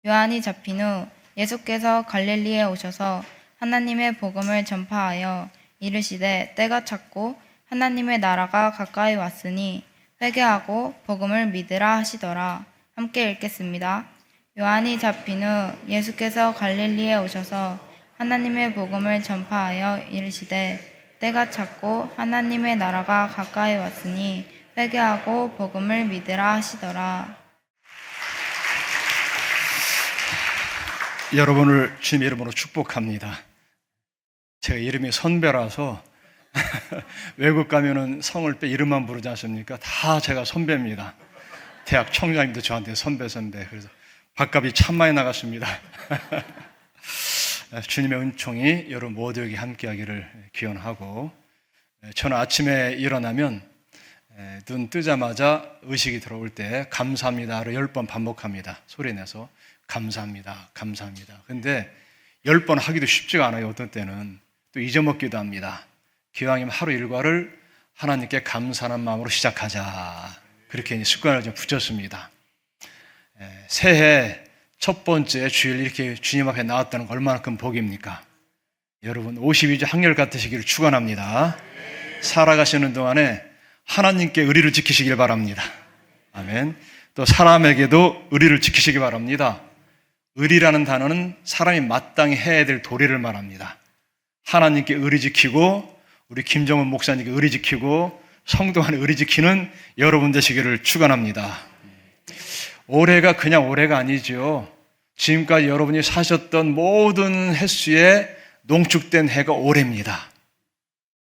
요한이 잡힌 후 예수께서 갈릴리에 오셔서 하나님의 복음을 전파하여 이르시되 때가 찼고 하나님의 나라가 가까이 왔으니 회개하고 복음을 믿으라 하시더라. 함께 읽겠습니다. 요한이 잡힌 후 예수께서 갈릴리에 오셔서 하나님의 복음을 전파하여 이르시되 때가 찼고 하나님의 나라가 가까이 왔으니 회개하고 복음을 믿으라 하시더라. 여러분을 주님의 이름으로 축복합니다. 제가 이름이 선배라서 외국 가면은 성을 빼 이름만 부르지 않습니까? 다 제가 선배입니다. 대학 총장님도 저한테 선배. 그래서 밥값이 참 많이 나갔습니다. 주님의 은총이 여러분 모두에게 함께하기를 기원하고, 저는 아침에 일어나면 눈 뜨자마자 의식이 들어올 때 감사합니다를 10번 반복합니다. 소리내서 감사합니다, 감사합니다. 근데 10번 하기도 쉽지가 않아요. 어떤 때는 또 잊어먹기도 합니다. 기왕이면 하루 일과를 하나님께 감사하는 마음으로 시작하자, 그렇게 습관을 좀 붙였습니다. 새해 첫 번째 주일 이렇게 주님 앞에 나왔다는 거 얼마나 큰 복입니까? 여러분 52주 한결 같으시기를 축원합니다. 살아가시는 동안에 하나님께 의리를 지키시길 바랍니다. 아멘. 또 사람에게도 의리를 지키시기 바랍니다. 의리라는 단어는 사람이 마땅히 해야 될 도리를 말합니다. 하나님께 의리 지키고 우리 김정은 목사님께 의리 지키고 성도 안에 의리 지키는 여러분 되시기를 축원합니다. 올해가 그냥 올해가 아니죠. 지금까지 여러분이 사셨던 모든 횟수에 농축된 해가 올해입니다.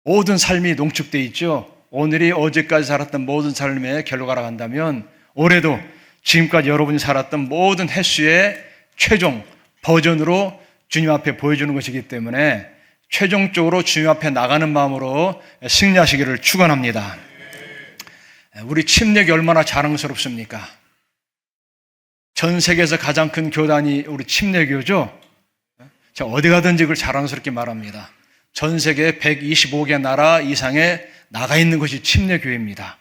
모든 삶이 농축되어 있죠. 오늘이 어제까지 살았던 모든 삶의 결과라고 한다면 올해도 지금까지 여러분이 살았던 모든 횟수의 최종 버전으로 주님 앞에 보여주는 것이기 때문에 최종적으로 주님 앞에 나가는 마음으로 승리하시기를 축원합니다. 우리 침례교 얼마나 자랑스럽습니까? 전 세계에서 가장 큰 교단이 우리 침례교죠. 제가 어디 가든지 그걸 자랑스럽게 말합니다. 전 세계 125개 나라 이상에 나가 있는 것이 침례교회입니다.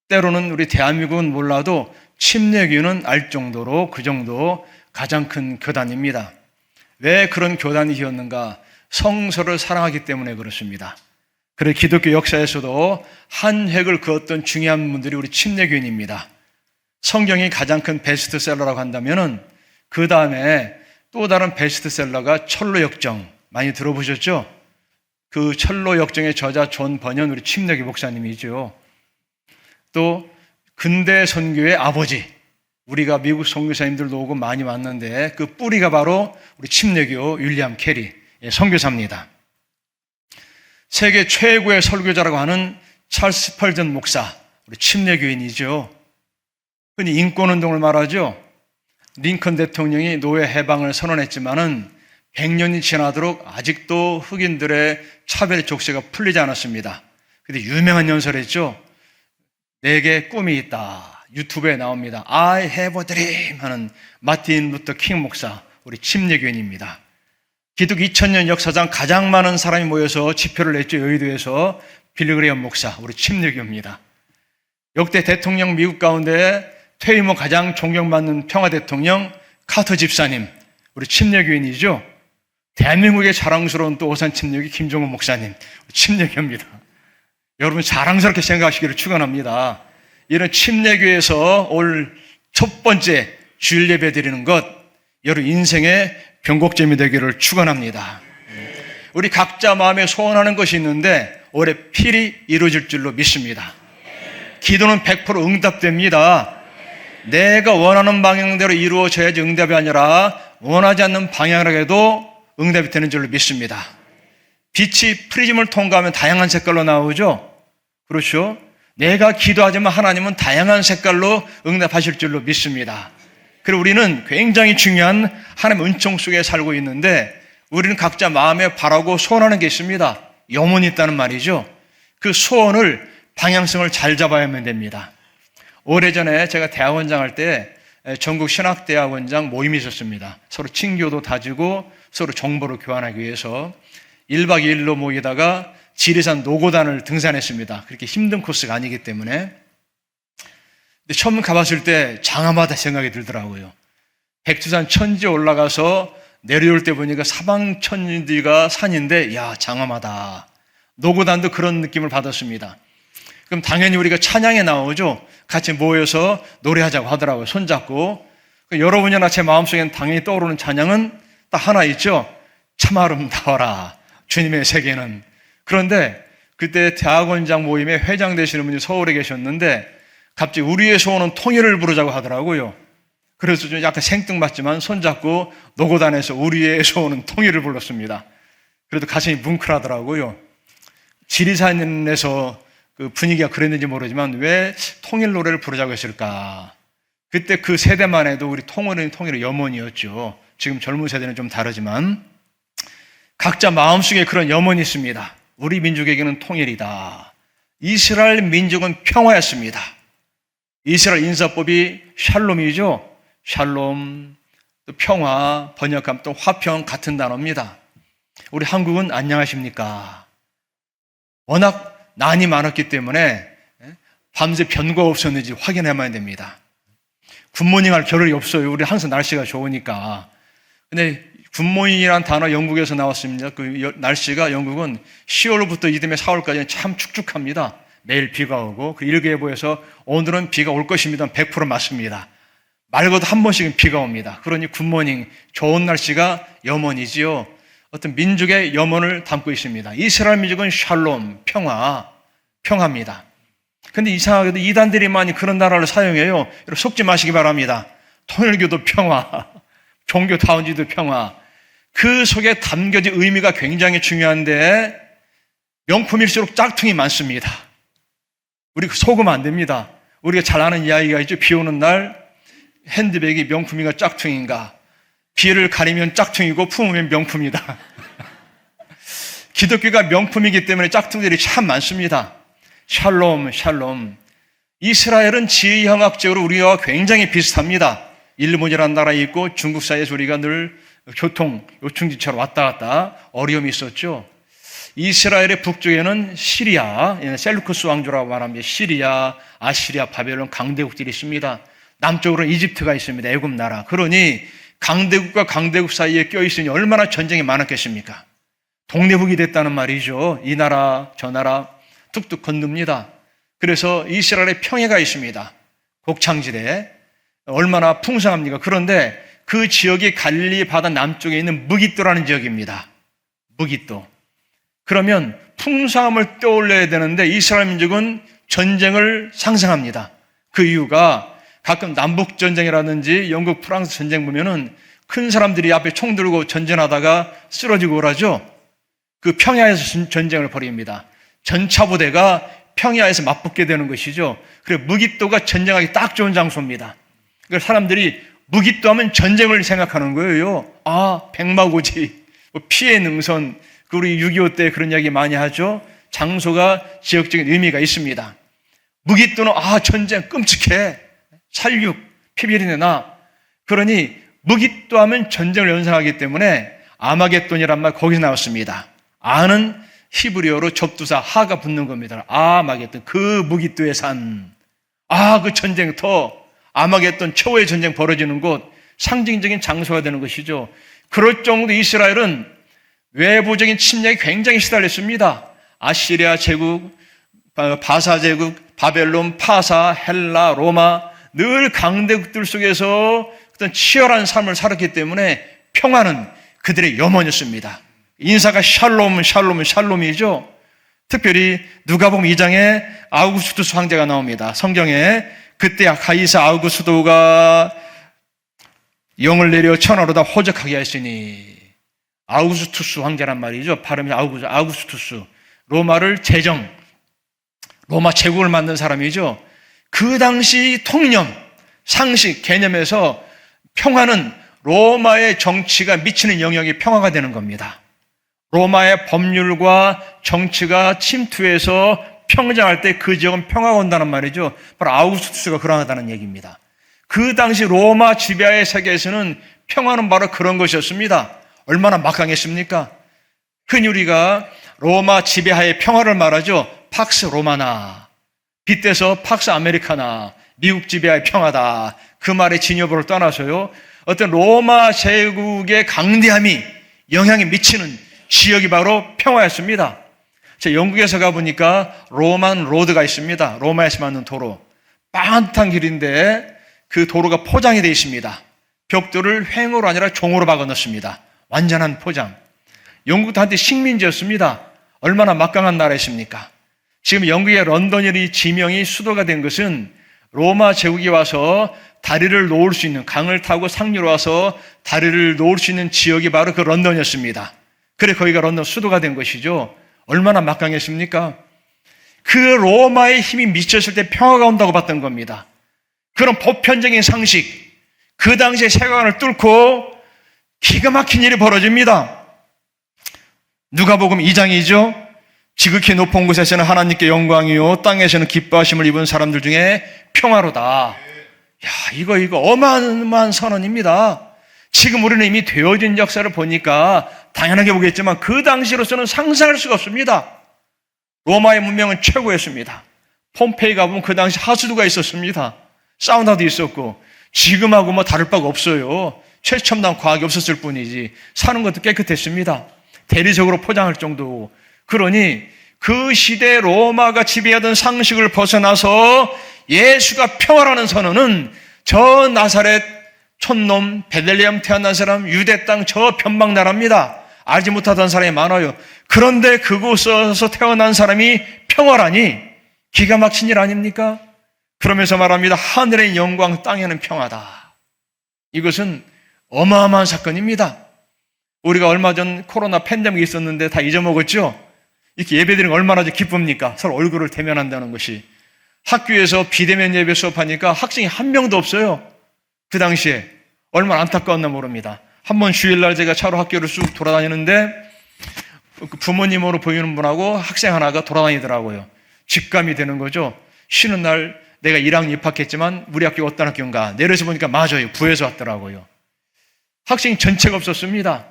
때로는 우리 대한민국은 몰라도 침례교회는 알 정도로 그 정도 가장 큰 교단입니다. 왜 그런 교단이 되었는가? 성서를 사랑하기 때문에 그렇습니다. 그래 기독교 역사에서도 한 획을 그었던 중요한 분들이 우리 침례교인입니다. 성경이 가장 큰 베스트셀러라고 한다면은 그 다음에 또 다른 베스트셀러가 철로역정, 많이 들어보셨죠? 그 철로역정의 저자 존 번연 우리 침례교 목사님이죠. 또 근대 선교의 아버지, 우리가 미국 선교사님들도 오고 많이 왔는데 그 뿌리가 바로 우리 침례교 윌리엄 캐리 선교사입니다. 세계 최고의 설교자라고 하는 찰스 스펄전 목사, 우리 침례교인이죠. 흔히 인권운동을 말하죠. 링컨 대통령이 노예 해방을 선언했지만은 100년이 지나도록 아직도 흑인들의 차별 족쇄가 풀리지 않았습니다. 근데 유명한 연설했죠. 내게 꿈이 있다. 유튜브에 나옵니다. I have a dream 하는 마틴 루터 킹 목사, 우리 침례교인입니다. 기독 2000년 역사상 가장 많은 사람이 모여서 집회를 냈죠. 여의도에서. 빌리그레엄 목사, 우리 침례교입니다. 역대 대통령 미국 가운데 퇴임 후 가장 존경받는 평화 대통령 카터 집사님, 우리 침례교인이죠. 대한민국의 자랑스러운 또 오산 침례교 김종원 목사님, 우리 침례교입니다. 여러분 자랑스럽게 생각하시기를 축원합니다. 이런 침례교에서 올 첫 번째 주일 예배 드리는 것, 여러분 인생의 변곡점이 되기를 축원합니다. 우리 각자 마음에 소원하는 것이 있는데 올해 필히 이루어질 줄로 믿습니다. 기도는 100% 응답됩니다. 내가 원하는 방향대로 이루어져야지 응답이 아니라 원하지 않는 방향으로 해도 응답이 되는 줄로 믿습니다. 빛이 프리즘을 통과하면 다양한 색깔로 나오죠. 그렇죠? 내가 기도하지만 하나님은 다양한 색깔로 응답하실 줄로 믿습니다. 그리고 우리는 굉장히 중요한 하나님의 은총 속에 살고 있는데 우리는 각자 마음에 바라고 소원하는 게 있습니다. 염원이 있다는 말이죠. 그 소원을 방향성을 잘 잡아야만 됩니다. 오래전에 제가 대학원장 할 때 전국 신학대학원장 모임이 있었습니다. 서로 친교도 다지고 서로 정보를 교환하기 위해서 1박 2일로 모이다가 지리산 노고단을 등산했습니다. 그렇게 힘든 코스가 아니기 때문에. 근데 처음 가봤을 때 장엄하다 생각이 들더라고요. 백두산 천지에 올라가서 내려올 때 보니까 사방 천지가 산인데, 야, 장엄하다. 노고단도 그런 느낌을 받았습니다. 그럼 당연히 우리가 찬양에 나오죠. 같이 모여서 노래하자고 하더라고요. 손잡고. 여러분이나 제 마음속엔 당연히 떠오르는 찬양은 딱 하나 있죠. 참 아름다워라, 주님의 세계는. 그런데 그때 대학원장 모임에 회장 되시는 분이 서울에 계셨는데 갑자기 우리의 소원은 통일을 부르자고 하더라고요. 그래서 좀 약간 생뚱맞지만 손잡고 노고단에서 우리의 소원은 통일을 불렀습니다. 그래도 가슴이 뭉클하더라고요. 지리산에서 그 분위기가 그랬는지 모르지만 왜 통일 노래를 부르자고 했을까? 그때 그 세대만 해도 우리 통일의 염원이었죠. 지금 젊은 세대는 좀 다르지만 각자 마음속에 그런 염원이 있습니다. 우리 민족에게는 통일이다. 이스라엘 민족은 평화였습니다. 이스라엘 인사법이 샬롬이죠. 샬롬, 또 평화, 번역하면 또 화평 같은 단어입니다. 우리 한국은 안녕하십니까? 워낙 난이 많았기 때문에 밤새 변고가 없었는지 확인해봐야 됩니다. 굿모닝 할 겨를이 없어요. 우리 항상 날씨가 좋으니까. 근데 굿모닝이라는 단어 영국에서 나왔습니다. 그 날씨가 영국은 10월부터 이듬해 4월까지는 참 축축합니다. 매일 비가 오고 그 일기예보에서 오늘은 비가 올 것입니다. 100% 맞습니다. 말고도 한 번씩은 비가 옵니다. 그러니 굿모닝, 좋은 날씨가 염원이지요. 어떤 민족의 염원을 담고 있습니다. 이스라엘 민족은 샬롬, 평화입니다. 근데 이상하게도 이단들이 많이 그런 나라를 사용해요. 여러분 속지 마시기 바랍니다. 통일교도 평화, 종교다운지도 평화. 그 속에 담겨진 의미가 굉장히 중요한데 명품일수록 짝퉁이 많습니다. 우리 속으면 안 됩니다. 우리가 잘 아는 이야기가 있죠. 비 오는 날 핸드백이 명품인가 짝퉁인가. 비를 가리면 짝퉁이고 품으면 명품이다. 기독교가 명품이기 때문에 짝퉁들이 참 많습니다. 샬롬. 이스라엘은 지리형학적으로 우리와 굉장히 비슷합니다. 일본이라는 나라에 있고 중국 사이에서 우리가 늘 교통 요충지처럼 왔다 갔다 어려움이 있었죠. 이스라엘의 북쪽에는 시리아, 셀루쿠스 왕조라고 말합니다. 시리아, 아시리아, 바벨론 강대국들이 있습니다. 남쪽으로는 이집트가 있습니다. 애굽 나라. 그러니 강대국과 강대국 사이에 껴있으니 얼마나 전쟁이 많았겠습니까? 동네북이 됐다는 말이죠. 이 나라 저 나라 뚝뚝 건넙니다. 그래서 이스라엘에 평야가 있습니다. 곡창지대 얼마나 풍성합니까? 그런데 그 지역이 갈릴리 바다 남쪽에 있는 무깃도라는 지역입니다. 무깃도. 그러면 풍성함을 떠올려야 되는데 이스라엘 민족은 전쟁을 상상합니다. 그 이유가 가끔 남북전쟁이라든지 영국 프랑스 전쟁 보면은 큰 사람들이 앞에 총 들고 전쟁하다가 쓰러지고 그러죠. 그 평야에서 전쟁을 벌입니다. 전차부대가 평야에서 맞붙게 되는 것이죠. 그래서 무깃도가 전쟁하기 딱 좋은 장소입니다. 그래서 사람들이 무깃도 하면 전쟁을 생각하는 거예요. 아, 백마고지, 피해 능선, 우리 6.25 때 그런 이야기 많이 하죠. 장소가 지역적인 의미가 있습니다. 무깃도는 전쟁 끔찍해. 살육, 피비린내 나. 그러니 무깃도 하면 전쟁을 연상하기 때문에 아마겟돈이란 말 거기서 나왔습니다. 아는 히브리어로 접두사 하가 붙는 겁니다. 아마겟돈, 그 무깃도의 산. 그 전쟁터, 아마겟돈 최후의 전쟁 벌어지는 곳, 상징적인 장소가 되는 것이죠. 그럴 정도 이스라엘은 외부적인 침략에 굉장히 시달렸습니다. 아시리아 제국, 바사 제국, 바벨론, 파사, 헬라, 로마, 늘 강대국들 속에서 어떤 치열한 삶을 살았기 때문에 평화는 그들의 염원이었습니다. 인사가 샬롬이죠. 특별히 누가복음 2장에 아우구스투스 황제가 나옵니다. 성경에 그때 가이사 아우구스도가 영을 내려 천하로다 호적하게 하시니, 아우구스투스 황제란 말이죠. 발음이 아우구스투스. 로마를 로마 제국을 만든 사람이죠. 그 당시 통념, 상식, 개념에서 평화는 로마의 정치가 미치는 영역이 평화가 되는 겁니다. 로마의 법률과 정치가 침투해서 평정할 때 그 지역은 평화가 온다는 말이죠. 바로 아우구스투스가 그러하다는 얘기입니다. 그 당시 로마 지배하의 세계에서는 평화는 바로 그런 것이었습니다. 얼마나 막강했습니까? 흔히 우리가 로마 지배하의 평화를 말하죠. 팍스 로마나, 빗대서 팍스 아메리카나, 미국 지배하의 평화다. 그 말의 진여부를 떠나서요, 어떤 로마 제국의 강대함이 영향이 미치는 지역이 바로 평화였습니다. 제가 영국에서 가보니까 로만 로드가 있습니다. 로마에서 만든 도로. 빤한 길인데 그 도로가 포장이 되어 있습니다. 벽돌을 횡으로 아니라 종으로 박아 넣습니다. 완전한 포장. 영국도 한때 식민지였습니다. 얼마나 막강한 나라였습니까? 지금 영국의 런던이 지명이 수도가 된 것은 로마 제국이 와서 다리를 놓을 수 있는, 강을 타고 상류로 와서 다리를 놓을 수 있는 지역이 바로 그 런던이었습니다. 그래 거기가 런던 수도가 된 것이죠. 얼마나 막강했습니까? 그 로마의 힘이 미쳤을 때 평화가 온다고 봤던 겁니다. 그런 보편적인 상식, 그 당시의 세관을 뚫고 기가 막힌 일이 벌어집니다. 누가복음 2장이죠. 지극히 높은 곳에서는 하나님께 영광이요 땅에서는 기뻐하심을 입은 사람들 중에 평화로다. 야, 이거 어마어마한 선언입니다. 지금 우리는 이미 되어진 역사를 보니까 당연하게 보겠지만 그 당시로서는 상상할 수가 없습니다. 로마의 문명은 최고였습니다. 폼페이 가보면 그 당시 하수도가 있었습니다. 사우나도 있었고 지금하고 뭐 다를 바가 없어요. 최첨단 과학이 없었을 뿐이지 사는 것도 깨끗했습니다. 대리적으로 포장할 정도고. 그러니 그 시대 로마가 지배하던 상식을 벗어나서 예수가 평화라는 선언은 저 나사렛 촌놈 베들레헴 태어난 사람 유대 땅 저 변방 나라입니다. 알지 못하던 사람이 많아요. 그런데 그곳에서 태어난 사람이 평화라니 기가 막힌 일 아닙니까? 그러면서 말합니다. 하늘의 영광 땅에는 평화다. 이것은 어마어마한 사건입니다. 우리가 얼마 전 코로나 팬데믹이 있었는데 다 잊어먹었죠? 이렇게 예배드리는 거 얼마나 기쁩니까? 서로 얼굴을 대면한다는 것이. 학교에서 비대면 예배 수업하니까 학생이 한 명도 없어요. 그 당시에 얼마나 안타까웠나 모릅니다. 한 번 주일날 제가 차로 학교를 쑥 돌아다니는데 부모님으로 보이는 분하고 학생 하나가 돌아다니더라고요. 직감이 되는 거죠. 쉬는 날 내가 1학년 입학했지만 우리 학교가 어떤 학교인가 내려서 보니까 맞아요. 부에서 왔더라고요. 학생이 전체가 없었습니다.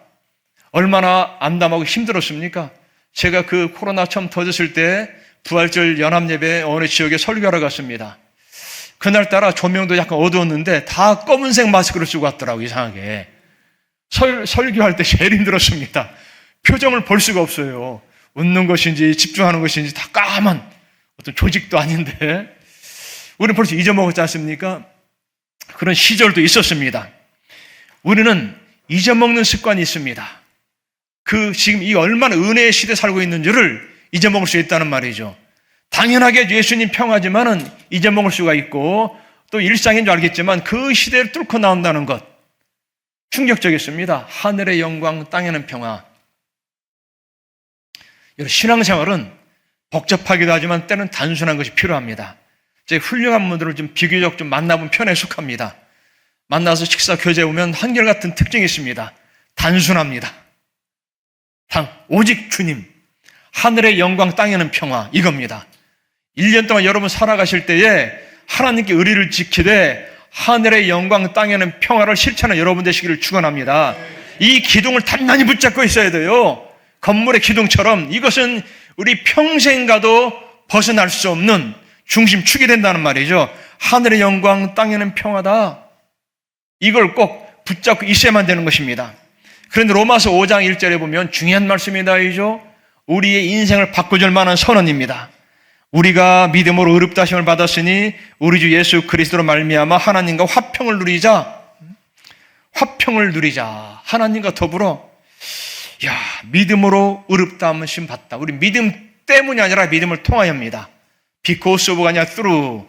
얼마나 암담하고 힘들었습니까? 제가 그 코로나 처음 터졌을 때 부활절 연합예배 어느 지역에 설교하러 갔습니다. 그날따라 조명도 약간 어두웠는데 다 검은색 마스크를 쓰고 왔더라고요. 이상하게. 설교할 때 제일 힘들었습니다. 표정을 볼 수가 없어요. 웃는 것인지 집중하는 것인지 다 까만 어떤 조직도 아닌데 우리는 벌써 잊어먹었지 않습니까? 그런 시절도 있었습니다. 우리는 잊어먹는 습관이 있습니다. 지금 이 얼마나 은혜의 시대에 살고 있는지를 잊어먹을 수 있다는 말이죠. 당연하게 예수님 평화지만은 잊어먹을 수가 있고 또 일상인 줄 알겠지만 그 시대를 뚫고 나온다는 것 충격적이었습니다. 하늘의 영광 땅에는 평화. 신앙생활은 복잡하기도 하지만 때는 단순한 것이 필요합니다. 제 훌륭한 분들을 좀 비교적 좀 만나본 편에 속합니다. 만나서 식사 교제해 보면 한결같은 특징이 있습니다. 단순합니다. 오직 주님, 하늘의 영광 땅에는 평화 이겁니다. 1년 동안 여러분 살아가실 때에 하나님께 의리를 지키되 하늘의 영광 땅에는 평화를 실천하는 여러분 되시기를 축원합니다. 이 기둥을 단단히 붙잡고 있어야 돼요. 건물의 기둥처럼 이것은 우리 평생 가도 벗어날 수 없는 중심축이 된다는 말이죠. 하늘의 영광 땅에는 평화다. 이걸 꼭 붙잡고 있어야만 되는 것입니다. 그런데 로마서 5장 1절에 보면 중요한 말씀이다이죠. 우리의 인생을 바꿔줄 만한 선언입니다. 우리가 믿음으로 의롭다 하심을 받았으니 우리 주 예수 그리스도로 말미암아 하나님과 화평을 누리자. 화평을 누리자. 하나님과 더불어 믿음으로 의롭다 하심 받다. 우리 믿음 때문이 아니라 믿음을 통하여입니다. Because of가 아니라 through.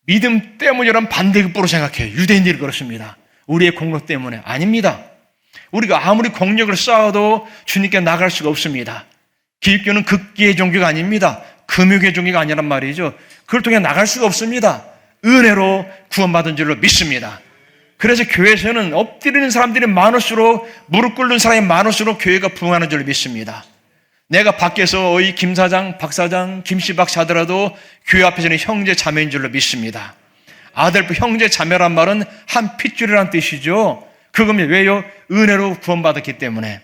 믿음 때문이란 반대급부로 생각해요. 유대인들이 그렇습니다. 우리의 공력 때문에. 아닙니다. 우리가 아무리 공력을 쌓아도 주님께 나갈 수가 없습니다. 기독교는 극기의 종교가 아닙니다. 금욕의 종교가 아니란 말이죠. 그걸 통해 나갈 수가 없습니다. 은혜로 구원받은 줄로 믿습니다. 그래서 교회에서는 엎드리는 사람들이 많을수록 무릎 꿇는 사람이 많을수록 교회가 부흥하는 줄로 믿습니다. 내가 밖에서 김 사장, 박 사장, 김씨박 하더라도 교회 앞에서는 형제 자매인 줄로 믿습니다. 아들부 형제 자매란 말은 한 핏줄이라는 뜻이죠. 그겁니다. 왜요? 은혜로 구원받았기 때문에.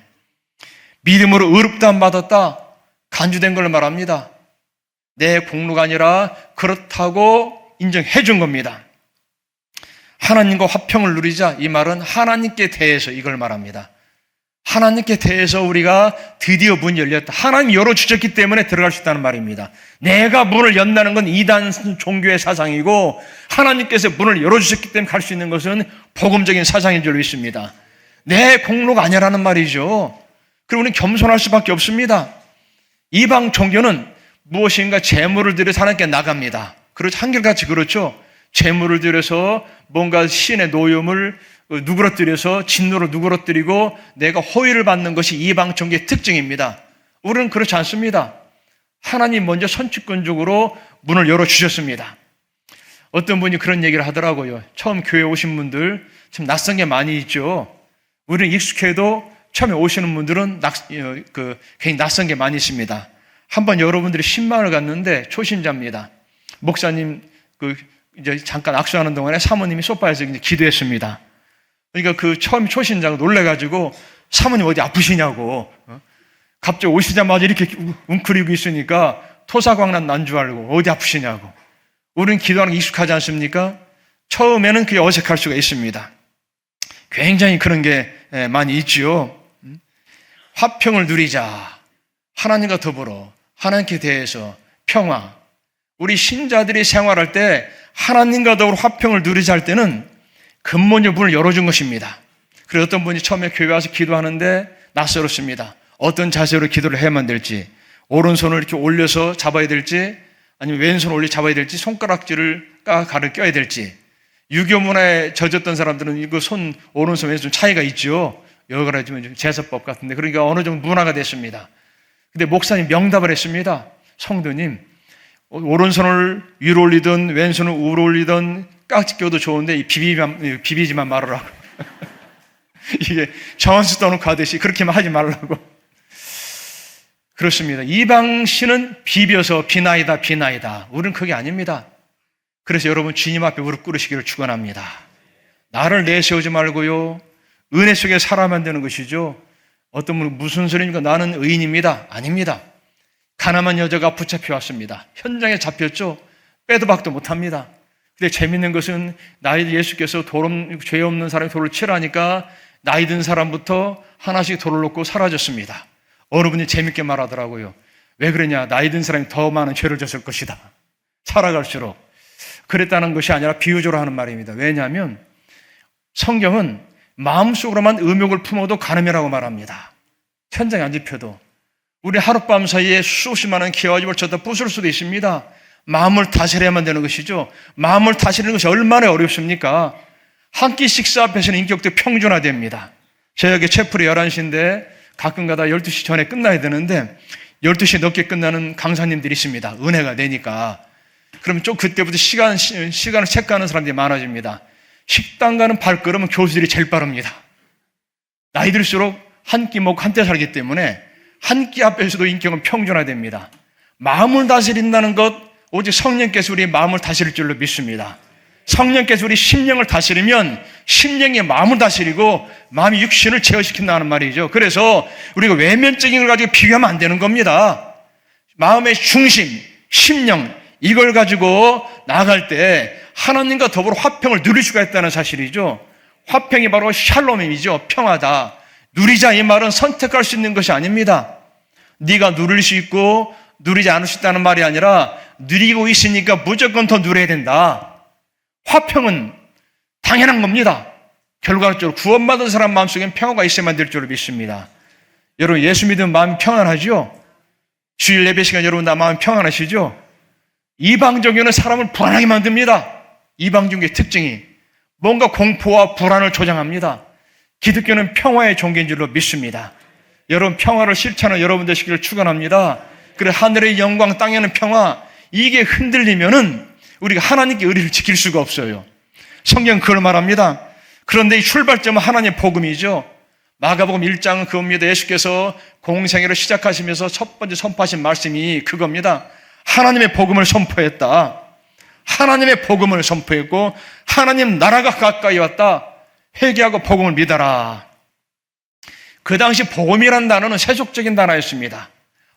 믿음으로 의롭다함 받았다. 간주된 걸 말합니다. 내 공로가 아니라 그렇다고 인정해 준 겁니다. 하나님과 화평을 누리자. 이 말은 하나님께 대해서 이걸 말합니다. 하나님께 대해서 우리가 드디어 문이 열렸다. 하나님이 열어주셨기 때문에 들어갈 수 있다는 말입니다. 내가 문을 연다는 건 이단 종교의 사상이고, 하나님께서 문을 열어주셨기 때문에 갈 수 있는 것은 복음적인 사상인 줄 믿습니다. 내 공로가 아니라는 말이죠. 그리고 우리는 겸손할 수밖에 없습니다. 이방 종교는 무엇인가 재물을 들여서 하나님께 나갑니다. 그렇죠. 한결같이 그렇죠. 재물을 들여서 뭔가 신의 노염을 누그러뜨려서 진노로 누그러뜨리고 내가 호의를 받는 것이 이방 종교의 특징입니다. 우리는 그렇지 않습니다. 하나님 먼저 선취권적으로 문을 열어주셨습니다. 어떤 분이 그런 얘기를 하더라고요. 처음 교회 오신 분들 참 낯선 게 많이 있죠. 우리는 익숙해도 처음에 오시는 분들은 굉장히 낯선 게 많이 있습니다. 한번 여러분들이 신방을 갔는데 초신자입니다. 목사님 이제 잠깐 악수하는 동안에 사모님이 소파에서 이제 기도했습니다. 그러니까 처음 초신자가 놀래가지고 사모님 어디 아프시냐고, 갑자기 오시자마자 이렇게 웅크리고 있으니까 토사광난 난 줄 알고 어디 아프시냐고. 우리는 기도하는 게 익숙하지 않습니까? 처음에는 그게 어색할 수가 있습니다. 굉장히 그런 게 많이 있지요. 화평을 누리자. 하나님과 더불어 하나님께 대해서 평화. 우리 신자들이 생활할 때 하나님과 더불어 화평을 누리자 할 때는 근본적 문을 열어준 것입니다. 그래서 어떤 분이 처음에 교회 와서 기도하는데 낯설었습니다. 어떤 자세로 기도를 해야만 될지, 오른손을 이렇게 올려서 잡아야 될지, 아니면 왼손을 올려 잡아야 될지, 손가락질을 가를 껴야 될지. 유교 문화에 젖었던 사람들은 이거 오른손 왼손 차이가 있죠. 여러 가지 제사법 같은데, 그러니까 어느 정도 문화가 됐습니다. 근데 목사님 명답을 했습니다. 성도님, 오른손을 위로 올리든 왼손을 우로 올리든 깍지 껴도 좋은데 비비지만 말으라고. 이게 정한수 떠놓고 하듯이 그렇게만 하지 말라고. 그렇습니다. 이방신은 비벼서 비나이다 비나이다. 우리는 그게 아닙니다. 그래서 여러분 주님 앞에 무릎 꿇으시기를 축원합니다. 나를 내세우지 말고요, 은혜 속에 살아야만 되는 것이죠. 어떤 분은 무슨 소리입니까? 나는 의인입니다. 아닙니다. 가난한 여자가 붙잡혀왔습니다. 현장에 잡혔죠. 빼도 박도 못합니다. 근데 재밌는 것은 예수께서 죄 없는 사람이 돌을 치라니까 나이 든 사람부터 하나씩 돌을 놓고 사라졌습니다. 어느 분이 재밌게 말하더라고요. 왜 그러냐? 나이 든 사람이 더 많은 죄를 졌을 것이다. 살아갈수록. 그랬다는 것이 아니라 비유적으로 하는 말입니다. 왜냐하면 성경은 마음속으로만 의욕을 품어도 간음이라고 말합니다. 현장에 안 잡혀도. 우리 하룻밤 사이에 수없이 많은 기와 집을 쳤다 부술 수도 있습니다. 마음을 다스려야만 되는 것이죠. 마음을 다스리는 것이 얼마나 어렵습니까? 한 끼 식사 앞에서는 인격도 평준화됩니다. 저녁에 채플이 11시인데 가끔 가다 12시 전에 끝나야 되는데 12시 넘게 끝나는 강사님들이 있습니다. 은혜가 되니까. 그럼 좀 그때부터 시간을 체크하는 사람들이 많아집니다. 식당 가는 발걸음은 교수들이 제일 빠릅니다. 나이 들수록 한 끼 먹고 한때 살기 때문에 한 끼 앞에서도 인격은 평준화됩니다. 마음을 다스린다는 것, 오직 성령께서 우리의 마음을 다스릴 줄로 믿습니다. 성령께서 우리 심령을 다스리면 심령이 마음을 다스리고 마음이 육신을 제어시킨다는 말이죠. 그래서 우리가 외면적인 걸 가지고 비교하면 안 되는 겁니다. 마음의 중심, 심령, 이걸 가지고 나아갈 때 하나님과 더불어 화평을 누릴 수가 있다는 사실이죠. 화평이 바로 샬롬이죠. 평화다. 누리자, 이 말은 선택할 수 있는 것이 아닙니다. 네가 누릴 수 있고 누리지 않을 수 있다는 말이 아니라 누리고 있으니까 무조건 더 누려야 된다. 화평은 당연한 겁니다. 결과적으로 구원받은 사람 마음속엔 평화가 있어야만 될 줄로 믿습니다. 여러분, 예수 믿으면 마음이 평안하죠? 주일 예배 시간 여러분 다 마음이 평안하시죠? 이방 종교는 사람을 불안하게 만듭니다. 이방 종교의 특징이 뭔가 공포와 불안을 조장합니다. 기독교는 평화의 종교인 줄로 믿습니다. 여러분, 평화를 실천하는 여러분 되시기를 축원합니다. 그래, 하늘의 영광, 땅에는 평화, 이게 흔들리면은 우리가 하나님께 의리를 지킬 수가 없어요. 성경은 그걸 말합니다. 그런데 이 출발점은 하나님의 복음이죠. 마가복음 1장은 그겁니다. 예수께서 공생애를 시작하시면서 첫 번째 선포하신 말씀이 그겁니다. 하나님의 복음을 선포했다. 하나님의 복음을 선포했고 하나님 나라가 가까이 왔다. 회개하고 복음을 믿어라. 그 당시 복음이란 단어는 세속적인 단어였습니다.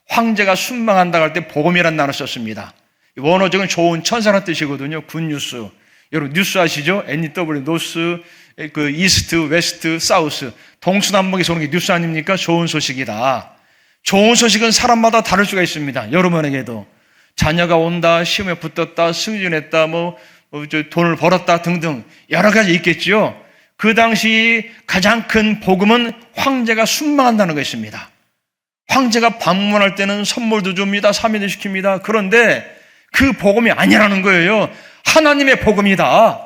황제가 순방한다고 할 때 복음이란 단어 썼습니다. 원어적은 좋은 천사란 뜻이거든요. 굿뉴스. 여러분 뉴스 아시죠? NEW, 노스, 그 이스트, 웨스트, 사우스, 동서남북에서 오는 게 뉴스 아닙니까? 좋은 소식이다. 좋은 소식은 사람마다 다를 수가 있습니다. 여러분에게도 자녀가 온다, 시험에 붙었다, 승진했다, 돈을 벌었다 등등 여러 가지 있겠지요. 그 당시 가장 큰 복음은 황제가 순방한다는 것입니다. 황제가 방문할 때는 선물도 줍니다. 사면도 시킵니다. 그런데 그 복음이 아니라는 거예요. 하나님의 복음이다.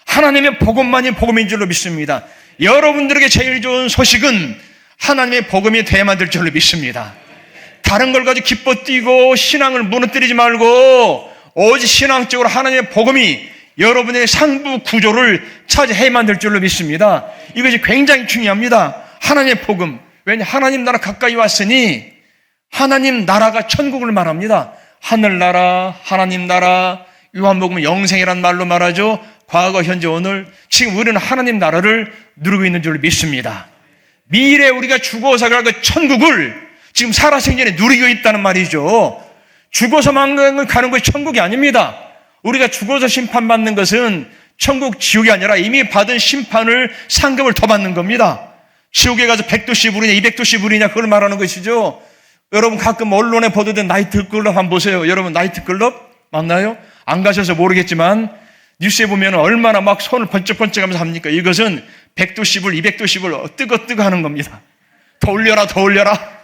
하나님의 복음만이 복음인 줄로 믿습니다. 여러분들에게 제일 좋은 소식은 하나님의 복음이 돼야만 될 줄로 믿습니다. 다른 걸 가지고 기뻐 뛰고 신앙을 무너뜨리지 말고 오직 신앙적으로 하나님의 복음이 여러분의 상부 구조를 차지해야만 될 줄로 믿습니다. 이것이 굉장히 중요합니다. 하나님의 복음. 왜냐? 하나님 나라 가까이 왔으니 하나님 나라가 천국을 말합니다. 하늘나라, 하나님 나라, 요한복음은 영생이란 말로 말하죠. 과거, 현재, 오늘. 지금 우리는 하나님 나라를 누리고 있는 줄 믿습니다. 미래에 우리가 죽어서 갈 그 천국을 지금 살아생전에 누리고 있다는 말이죠. 죽어서만 가는 것이 천국이 아닙니다. 우리가 죽어서 심판받는 것은 천국, 지옥이 아니라 이미 받은 심판을 상급을 더 받는 겁니다. 지옥에 가서 100도씨 불이냐 200도씨 불이냐 그걸 말하는 것이죠. 여러분 가끔 언론에 보도된 나이트클럽 한번 보세요. 여러분 나이트클럽 맞나요? 안 가셔서 모르겠지만 뉴스에 보면 얼마나 막 손을 번쩍번쩍 하면서 합니까? 이것은 100도씨 불, 200도씨 불 뜨거 하는 겁니다. 더 올려라, 더 올려라.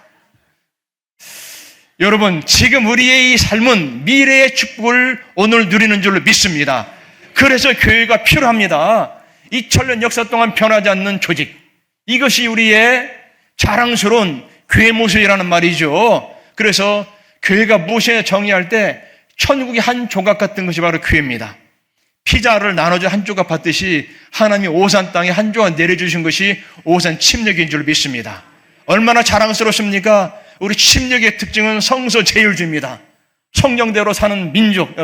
여러분 지금 우리의 이 삶은 미래의 축복을 오늘 누리는 줄로 믿습니다. 그래서 교회가 필요합니다. 2000년 역사 동안 변하지 않는 조직, 이것이 우리의 자랑스러운 교회 모습이라는 말이죠. 그래서 교회가 무엇이냐 정의할 때 천국의 한 조각 같은 것이 바로 교회입니다. 피자를 나눠져 한 조각 받듯이 하나님이 오산 땅에 한 조각 내려주신 것이 오산 침례교인 줄 믿습니다. 얼마나 자랑스럽습니까? 우리 침례교의 특징은 성서 제일주의입니다. 성경대로 사는 민족,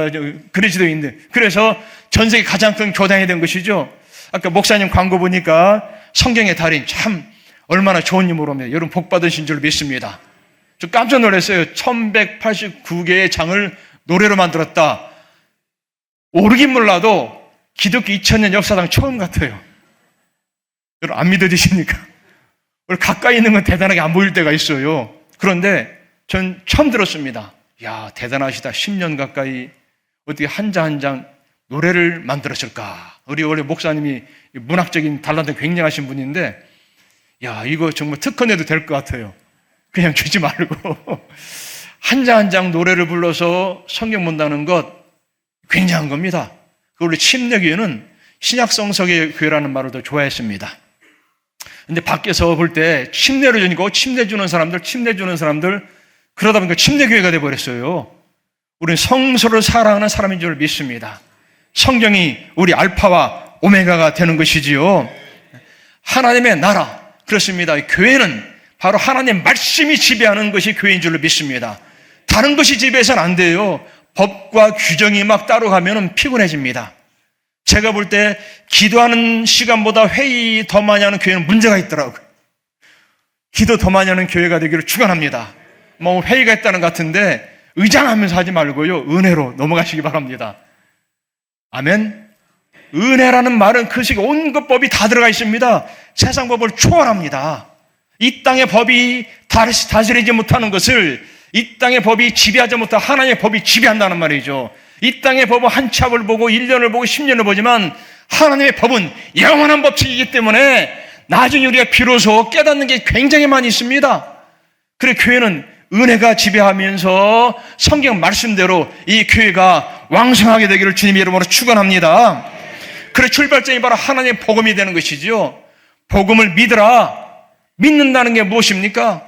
그리스도인들. 그래서 전 세계 가장 큰 교단이 된 것이죠. 아까 목사님 광고 보니까 성경의 달인 참 얼마나 좋은 힘으로 합니다. 여러분 복 받으신 줄 믿습니다. 저 깜짝 놀랐어요. 1189개의 장을 노래로 만들었다. 오르긴 몰라도 기독교 2000년 역사상 처음 같아요. 여러분 안 믿어지십니까? 우리 가까이 있는 건 대단하게 안 보일 때가 있어요. 그런데 전 처음 들었습니다. 야, 대단하시다. 10년 가까이 어떻게 한 장 한 장 노래를 만들었을까? 우리 원래 목사님이 문학적인 달란트 굉장하신 분인데, 야, 이거 정말 특허내도 될 것 같아요. 그냥 주지 말고 한 장 한 장 노래를 불러서 성경 본다는 것 굉장한 겁니다. 원래 침례교회는 신약성서의 교회라는 말을 더 좋아했습니다. 근데 밖에서 볼 때 침례를 주니까 침례 주는 사람들 그러다 보니까 침례교회가 돼버렸어요. 우리는 성서를 사랑하는 사람인 줄 믿습니다. 성경이 우리 알파와 오메가가 되는 것이지요. 하나님의 나라, 그렇습니다. 교회는 바로 하나님의 말씀이 지배하는 것이 교회인 줄로 믿습니다. 다른 것이 지배해서는 안 돼요. 법과 규정이 막 따로 가면 피곤해집니다. 제가 볼 때 기도하는 시간보다 회의 더 많이 하는 교회는 문제가 있더라고요. 기도 더 많이 하는 교회가 되기를 축원합니다. 뭐 회의가 있다는 것 같은데 의장하면서 하지 말고요. 은혜로 넘어가시기 바랍니다. 아멘. 은혜라는 말은 그 시기 온갖 법이 다 들어가 있습니다. 세상 법을 초월합니다. 이 땅의 법이 다스리지 못하는 것을 이 땅의 법이 지배하지 못한 하나님의 법이 지배한다는 말이죠. 이 땅의 법은 한 치 앞을 보고 1년을 보고 10년을 보지만 하나님의 법은 영원한 법칙이기 때문에 나중에 우리가 비로소 깨닫는 게 굉장히 많이 있습니다. 그래 교회는 은혜가 지배하면서 성경 말씀대로 이 교회가 왕성하게 되기를 주님의 이름으로 축원합니다. 그래 출발점이 바로 하나님의 복음이 되는 것이지요. 복음을 믿으라. 믿는다는 게 무엇입니까?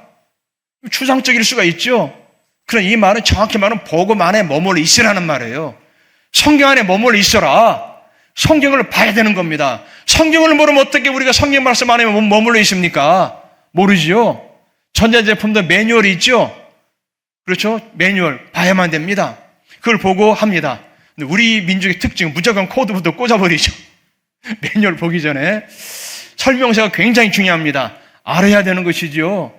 추상적일 수가 있죠. 그럼 이 말은 정확히 말하면 복음 안에 머물러 있으라는 말이에요. 성경 안에 머물러 있어라. 성경을 봐야 되는 겁니다. 성경을 모르면 어떻게 우리가 성경 말씀 안에 머물러 있습니까? 모르지요. 전자제품도 매뉴얼이 있죠. 그렇죠? 매뉴얼 봐야만 됩니다. 그걸 보고 합니다. 근데 우리 민족의 특징은 무조건 코드부터 꽂아버리죠. 매뉴얼 보기 전에 설명서가 굉장히 중요합니다. 알아야 되는 것이죠.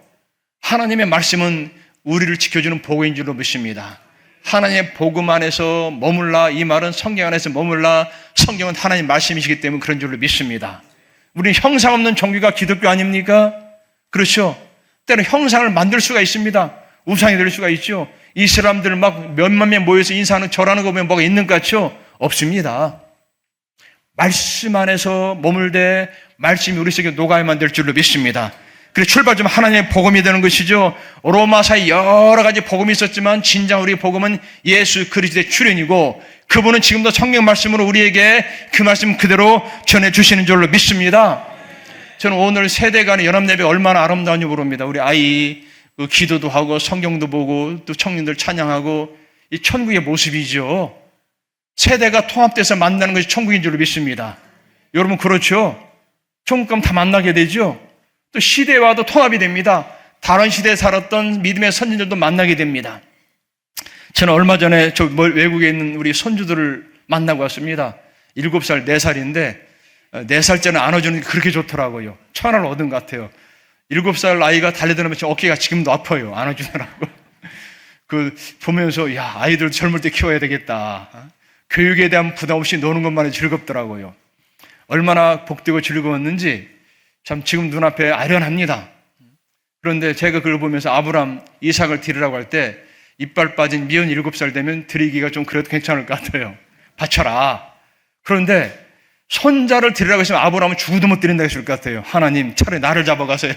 하나님의 말씀은 우리를 지켜주는 보호인 줄로 믿습니다. 하나님의 복음 안에서 머물라. 이 말은 성경 안에서 머물라. 성경은 하나님 말씀이시기 때문에 그런 줄로 믿습니다. 우리는 형상 없는 종교가 기독교 아닙니까? 그렇죠? 때로 형상을 만들 수가 있습니다. 우상이 될 수가 있죠. 이 사람들 막 몇만 명 모여서 인사하는 절하는 거 보면 뭐가 있는 것 같죠? 없습니다. 말씀 안에서 머물되 말씀이 우리 속에 녹아야만 될 줄로 믿습니다. 그래서 출발점 하나님의 복음이 되는 것이죠. 로마서에 여러 가지 복음이 있었지만 진정 우리 복음은 예수 그리스도의 출현이고 그분은 지금도 성경 말씀으로 우리에게 그 말씀 그대로 전해주시는 줄로 믿습니다. 저는 오늘 세대 간의 연합예배 얼마나 아름다운지 모릅니다. 우리 아이 기도도 하고 성경도 보고 또 청년들 찬양하고 이 천국의 모습이죠. 세대가 통합돼서 만나는 것이 천국인 줄로 믿습니다. 여러분 그렇죠? 천국 가면 다 만나게 되죠. 또 시대와도 통합이 됩니다. 다른 시대에 살았던 믿음의 선진들도 만나게 됩니다. 저는 얼마 전에 외국에 있는 우리 손주들을 만나고 왔습니다. 7살, 4살인데 4살째는 안아주는 게 그렇게 좋더라고요. 천하를 얻은 것 같아요. 7살 아이가 달려드는 어깨가 지금도 아파요. 안아주느라고. 보면서 야, 아이들 젊을 때 키워야 되겠다. 교육에 대한 부담 없이 노는 것만이 즐겁더라고요. 얼마나 복되고 즐거웠는지 참 지금 눈앞에 아련합니다. 그런데 제가 그걸 보면서 아브람, 이삭을 드리라고 할 때 이빨 빠진 미운 7살 되면 드리기가 좀 그래도 괜찮을 것 같아요. 바쳐라. 그런데 손자를 드리라고 했으면 아브람은 죽어도 못 드린다고 했을 것 같아요. 하나님 차라리 나를 잡아가세요.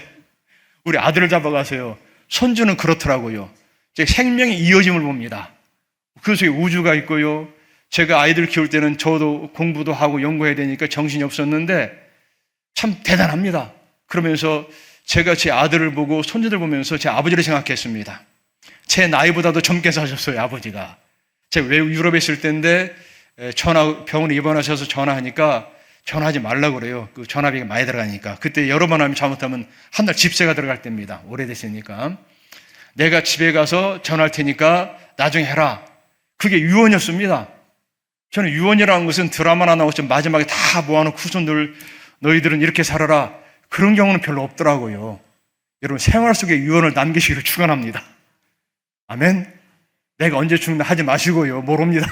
우리 아들을 잡아가세요. 손주는 그렇더라고요. 제 생명의 이어짐을 봅니다. 그 속에 우주가 있고요. 제가 아이들 키울 때는 저도 공부도 하고 연구해야 되니까 정신이 없었는데 참 대단합니다. 그러면서 제가 제 아들을 보고 손주들 보면서 제 아버지를 생각했습니다. 제 나이보다도 젊게 사셨어요, 아버지가. 제가 외국 유럽에 있을 때인데 병원에 입원하셔서 전화하니까 전화하지 말라고 그래요. 그 전화비가 많이 들어가니까. 그때 여러 번 하면 잘못하면 한 달 집세가 들어갈 때입니다. 오래됐으니까. 내가 집에 가서 전화할 테니까 나중에 해라. 그게 유언이었습니다. 저는 유언이라는 것은 드라마나 나오죠. 마지막에 다 모아놓고 후손들 너희들은 이렇게 살아라. 그런 경우는 별로 없더라고요. 여러분 생활 속에 유언을 남기시기를 축원합니다. 아멘. 내가 언제 죽나 하지 마시고요. 모릅니다.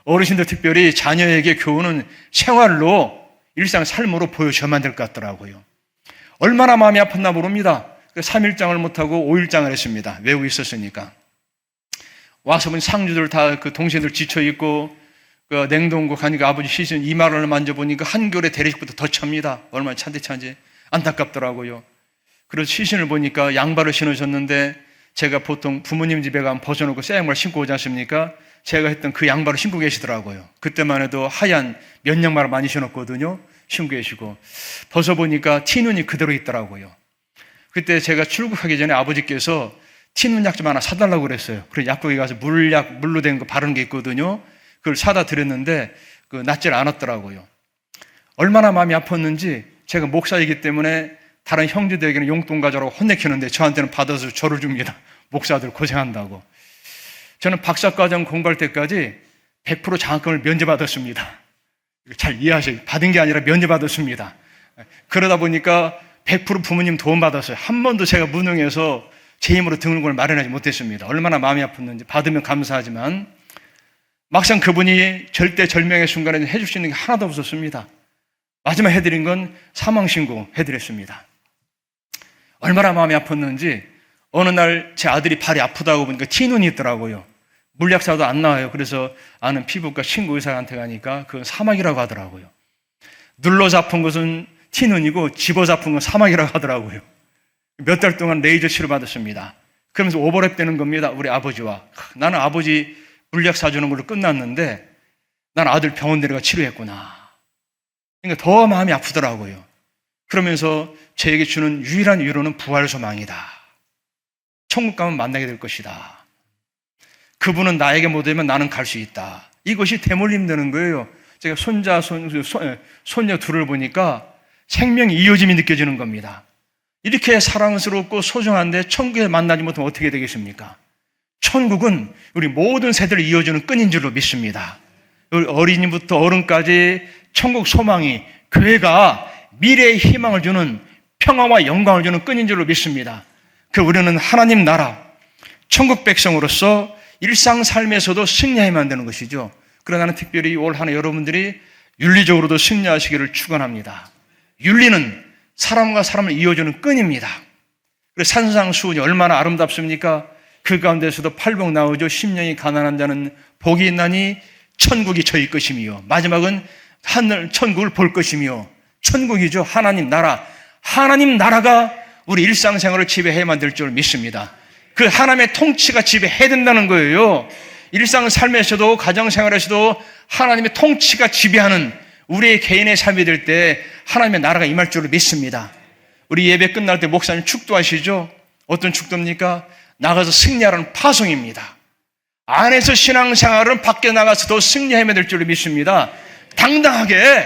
어르신들 특별히 자녀에게 교훈은 생활로 일상 삶으로 보여줘야만 될 것 같더라고요. 얼마나 마음이 아팠나 모릅니다. 3일장을 못하고 5일장을 했습니다. 외국에 있었으니까. 와서 보니 상주들 다 그 동생들 지쳐있고 그 냉동고 가니까 아버지 시신 이마를 만져보니까 한겨울에 대리식부터 더 찹니다. 얼마나 찬지 안타깝더라고요. 그래서 시신을 보니까 양발을 신으셨는데 제가 보통 부모님 집에 가면 벗어놓고 새 양말 신고 오지 않습니까? 제가 했던 그 양발을 신고 계시더라고요. 그때만 해도 하얀 면 양말을 많이 신었거든요. 신고 계시고 벗어보니까 티눈이 그대로 있더라고요. 그때 제가 출국하기 전에 아버지께서 티눈 약 좀 하나 사달라고 그랬어요. 그래서 약국에 가서 물로 된 거 바르는 게 있거든요. 그걸 사다 드렸는데 낫질 않았더라고요. 얼마나 마음이 아팠는지 제가 목사이기 때문에 다른 형제들에게는 용돈 가져라고 혼내키는데 저한테는 받아서 저를 줍니다. 목사들 고생한다고. 저는 박사과정 공부할 때까지 100% 장학금을 면제받았습니다. 잘 이해하세요. 받은 게 아니라 면제받았습니다. 그러다 보니까 100% 부모님 도움받았어요. 한 번도 제가 무능해서 제 힘으로 등록을 마련하지 못했습니다. 얼마나 마음이 아팠는지. 받으면 감사하지만 막상 그분이 절대절명의 순간에 해줄 수 있는 게 하나도 없었습니다. 마지막 해드린 건 사망신고 해드렸습니다. 얼마나 마음이 아팠는지 어느 날 제 아들이 발이 아프다고 보니까 티눈이 있더라고요. 물약사도 안 나와요. 그래서 아는 피부과 신고 의사한테 가니까 그건 사막이라고 하더라고요. 눌러서 아픈 것은 티눈이고 집어서 아픈 건 사막이라고 하더라고요. 몇 달 동안 레이저 치료 받았습니다. 그러면서 오버랩 되는 겁니다. 우리 아버지와. 나는 아버지 물약 사주는 걸로 끝났는데 난 아들 병원 데려가 치료했구나. 그러니까 더 마음이 아프더라고요. 그러면서 저에게 주는 유일한 위로는 부활 소망이다. 천국 가면 만나게 될 것이다. 그분은 나에게 못 오면 나는 갈 수 있다. 이것이 대물림 되는 거예요. 제가 손녀 둘을 보니까 생명의 이어짐이 느껴지는 겁니다. 이렇게 사랑스럽고 소중한데 천국에 만나지 못하면 어떻게 되겠습니까? 천국은 우리 모든 세대를 이어주는 끈인 줄로 믿습니다. 우리 어린이부터 어른까지 천국 소망이 교회가 미래의 희망을 주는 평화와 영광을 주는 끈인 줄로 믿습니다. 우리는 하나님 나라 천국 백성으로서 일상 삶에서도 승리해야만 되는 것이죠. 그러나 나는 특별히 올 한 해 여러분들이 윤리적으로도 승리하시기를 축원합니다. 윤리는 사람과 사람을 이어주는 끈입니다. 그래서 산상수훈이 얼마나 아름답습니까? 그 가운데서도 팔복 나오죠. 심령이 가난한 자는 복이 있나니 천국이 저희 것이며, 마지막은 하늘 천국을 볼 것이며, 천국이죠. 하나님 나라. 하나님 나라가 우리 일상생활을 지배해야만 될 줄 믿습니다. 그 하나님의 통치가 지배해야 된다는 거예요. 일상 삶에서도 가정생활에서도 하나님의 통치가 지배하는 우리의 개인의 삶이 될 때 하나님의 나라가 임할 줄을 믿습니다. 우리 예배 끝날 때 목사님 축도하시죠? 어떤 축도입니까? 나가서 승리하라는 파송입니다. 안에서 신앙생활은 밖에 나가서 더 승리해야 될 줄을 믿습니다. 당당하게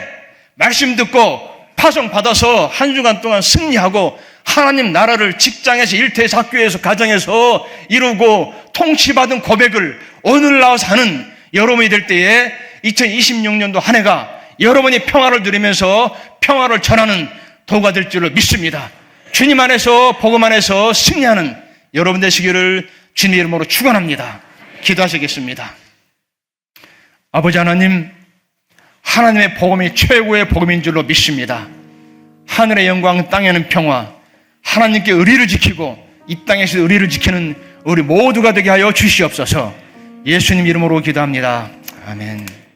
말씀 듣고 파송 받아서 한 주간 동안 승리하고 하나님 나라를 직장에서, 일터에서, 학교에서, 가정에서 이루고 통치받은 고백을 오늘 나와서 하는 여러분이 될 때에 2026년도 한 해가 여러분이 평화를 누리면서 평화를 전하는 도가 될 줄을 믿습니다. 주님 안에서, 복음 안에서 승리하는 여러분 되시기를 주님의 이름으로 축원합니다. 기도하시겠습니다. 아버지 하나님, 하나님의 복음이 최고의 복음인 줄로 믿습니다. 하늘의 영광, 땅에는 평화, 하나님께 의리를 지키고 이 땅에서 의리를 지키는 우리 모두가 되게 하여 주시옵소서. 예수님 이름으로 기도합니다. 아멘.